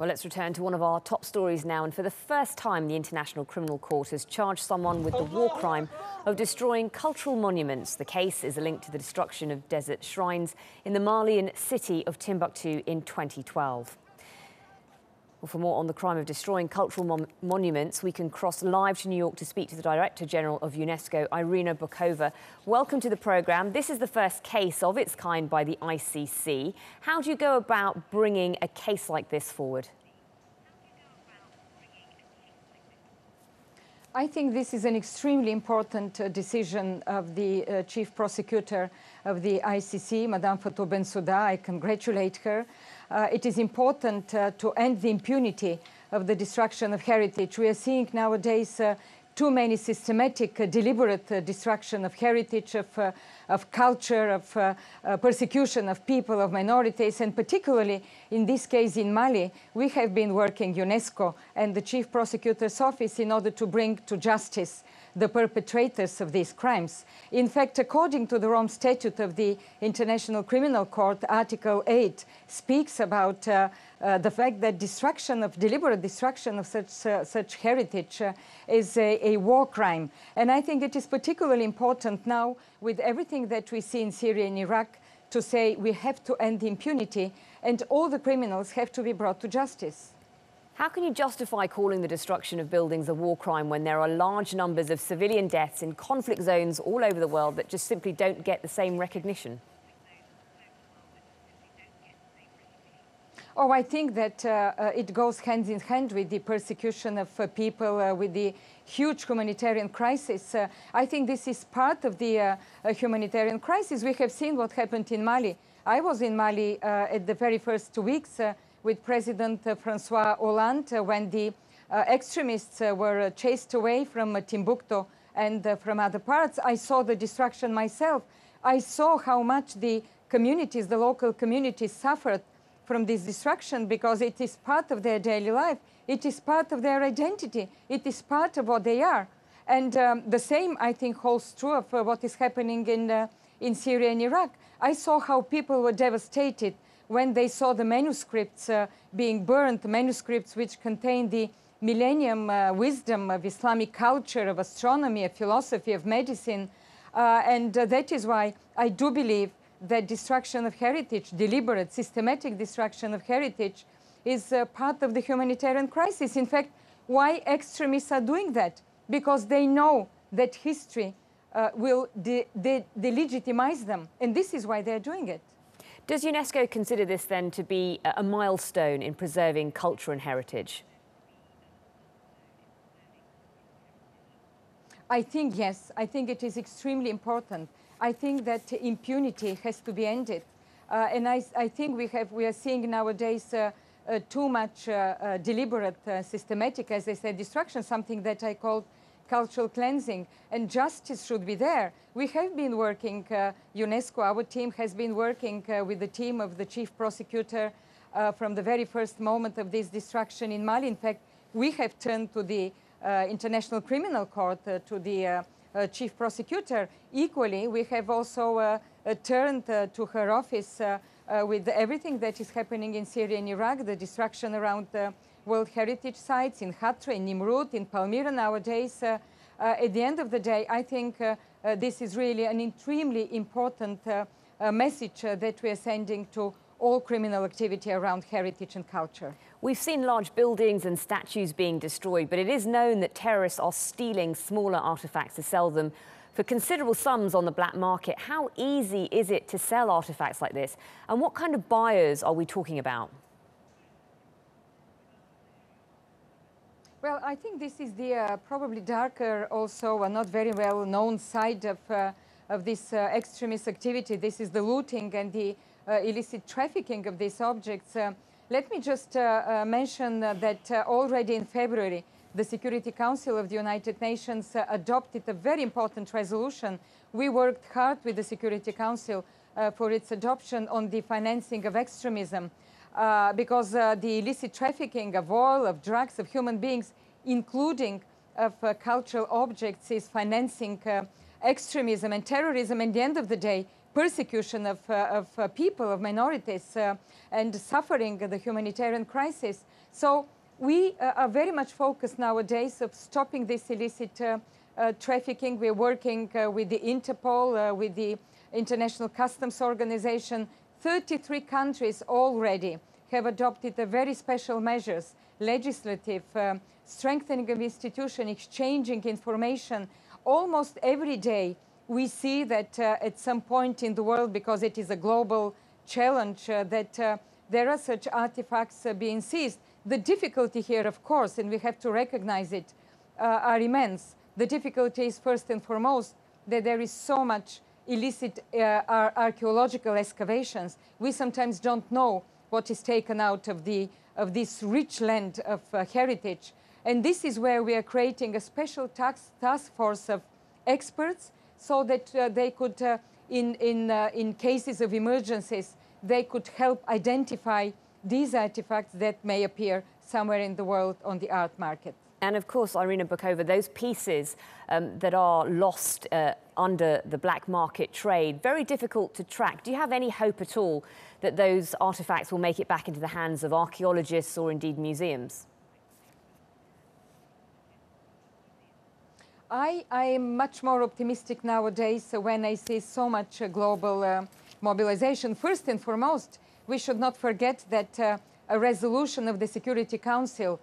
Well, let's return to one of our top stories now. And for the first time, the International Criminal Court has charged someone with the war crime of destroying cultural monuments. The case is linked to the destruction of desert shrines in the Malian city of Timbuktu in 2012. Well, for more on the crime of destroying cultural monuments, we can cross live to New York to speak to the Director General of UNESCO, Irina Bokova. Welcome to the programme. This is the first case of its kind by the ICC. How do you go about bringing a case like this forward? I think this is an extremely important decision of the Chief Prosecutor of the ICC, Madame Fatou Bensouda. I congratulate her. It is important to end the impunity of the destruction of heritage. We are seeing nowadays too many systematic, deliberate destruction of heritage, of culture, of persecution of people, of minorities, and particularly in this case in Mali, we have been working, UNESCO and the Chief Prosecutor's Office, in order to bring to justice the perpetrators of these crimes. In fact, according to the Rome Statute of the International Criminal Court, Article 8 speaks about the fact that deliberate destruction of such heritage is a war crime. And I think it is particularly important now, with everything that we see in Syria and Iraq, to say we have to end the impunity and all the criminals have to be brought to justice. How can you justify calling the destruction of buildings a war crime when there are large numbers of civilian deaths in conflict zones all over the world that just simply don't get the same recognition? Oh, I think that it goes hand in hand with the persecution of people, with the huge humanitarian crisis. I think this is part of the humanitarian crisis. We have seen what happened in Mali. I was in Mali at the very first 2 weeks with President Francois Hollande when the extremists were chased away from Timbuktu and from other parts. I saw the destruction myself. I saw how much the communities, the local communities, suffered from this destruction because it is part of their daily life. It is part of their identity. It is part of what they are. And the same, I think, holds true of what is happening in Syria and Iraq. I saw how people were devastated when they saw the manuscripts being burned, manuscripts which contain the millennium wisdom of Islamic culture, of astronomy, of philosophy, of medicine. And that is why I do believe that destruction of heritage, deliberate, systematic destruction of heritage, is part of the humanitarian crisis. In fact, why extremists are doing that? Because they know that history will delegitimize them. And this is why they're doing it. Does UNESCO consider this then to be a milestone in preserving culture and heritage? I think yes. I think it is extremely important. I think that impunity has to be ended. And I think we are seeing nowadays too much deliberate, systematic, as I said, destruction, something that I call cultural cleansing, and justice should be there. We have been working, UNESCO, our team has been working with the team of the Chief Prosecutor from the very first moment of this destruction in Mali. In fact, we have turned to the International Criminal Court, to the Chief Prosecutor. Equally, we have also turned to her office with everything that is happening in Syria and Iraq, the destruction around World Heritage Sites in Hatra, in Nimrud, in Palmyra nowadays. At the end of the day, I think this is really an extremely important message that we are sending to all criminal activity around heritage and culture. We've seen large buildings and statues being destroyed, but it is known that terrorists are stealing smaller artefacts to sell them for considerable sums on the black market. How easy is it to sell artefacts like this? And what kind of buyers are we talking about? Well, I think this is the probably darker, also not very well known side of this extremist activity. This is the looting and the illicit trafficking of these objects. Let me just mention that already in February, the Security Council of the United Nations adopted a very important resolution. We worked hard with the Security Council for its adoption on the financing of extremism. Because the illicit trafficking of oil, of drugs, of human beings, including of cultural objects, is financing extremism and terrorism. At the end of the day, persecution of people, of minorities, and suffering the humanitarian crisis. So we are very much focused nowadays of stopping this illicit trafficking. We're working with the Interpol, with the International Customs Organization. 33 countries already have adopted very special measures, legislative, strengthening of institutions, exchanging information. Almost every day we see that at some point in the world, because it is a global challenge, that there are such artifacts being seized. The difficulty here, of course, and we have to recognize it, are immense. The difficulty is first and foremost that there is so much illicit archaeological excavations. We sometimes don't know what is taken out of this rich land of heritage. And this is where we are creating a special task force of experts so that they could, in cases of emergencies, they could help identify these artifacts that may appear somewhere in the world on the art market. And of course, Irina Bokova, those pieces that are lost under the black market trade, very difficult to track. Do you have any hope at all that those artifacts will make it back into the hands of archaeologists or indeed museums? I am much more optimistic nowadays when I see so much global mobilization. First and foremost, we should not forget that a resolution of the Security Council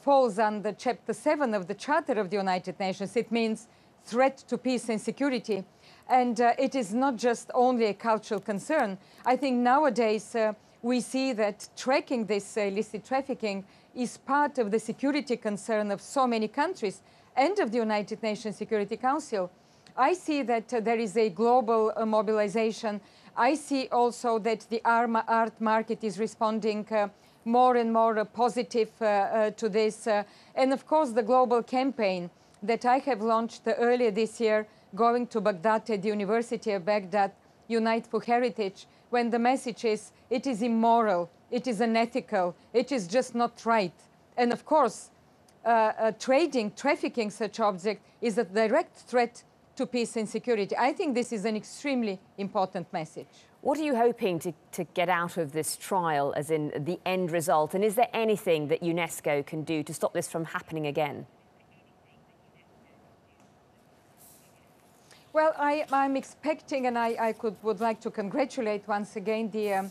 falls under Chapter 7 of the Charter of the United Nations. It means threat to peace and security. And it is not just only a cultural concern. I think nowadays we see that tracking this illicit trafficking is part of the security concern of so many countries and of the United Nations Security Council. I see that there is a global mobilization. I see also that the art market is responding more and more positive to this. And of course, the global campaign that I have launched earlier this year, going to Baghdad at the University of Baghdad, Unite for Heritage, when the message is, it is immoral, it is unethical, it is just not right. And of course, trafficking such object is a direct threat to peace and security. I think this is an extremely important message. What are you hoping to get out of this trial, as in the end result? And is there anything that UNESCO can do to stop this from happening again? Well, I'm expecting, and I would like to congratulate once again the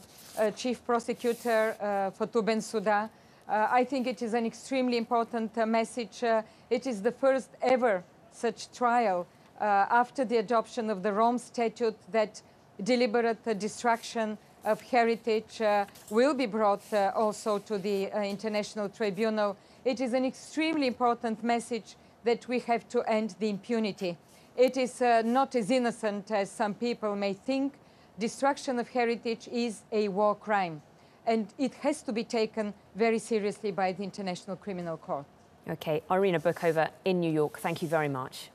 Chief Prosecutor Fatou Bensouda. I think it is an extremely important message. It is the first ever such trial after the adoption of the Rome Statute that deliberate destruction of heritage will be brought also to the International Tribunal. It is an extremely important message that we have to end the impunity. It is not as innocent as some people may think. Destruction of heritage is a war crime, and it has to be taken very seriously by the International Criminal Court. Okay, Irina Bokova in New York, thank you very much.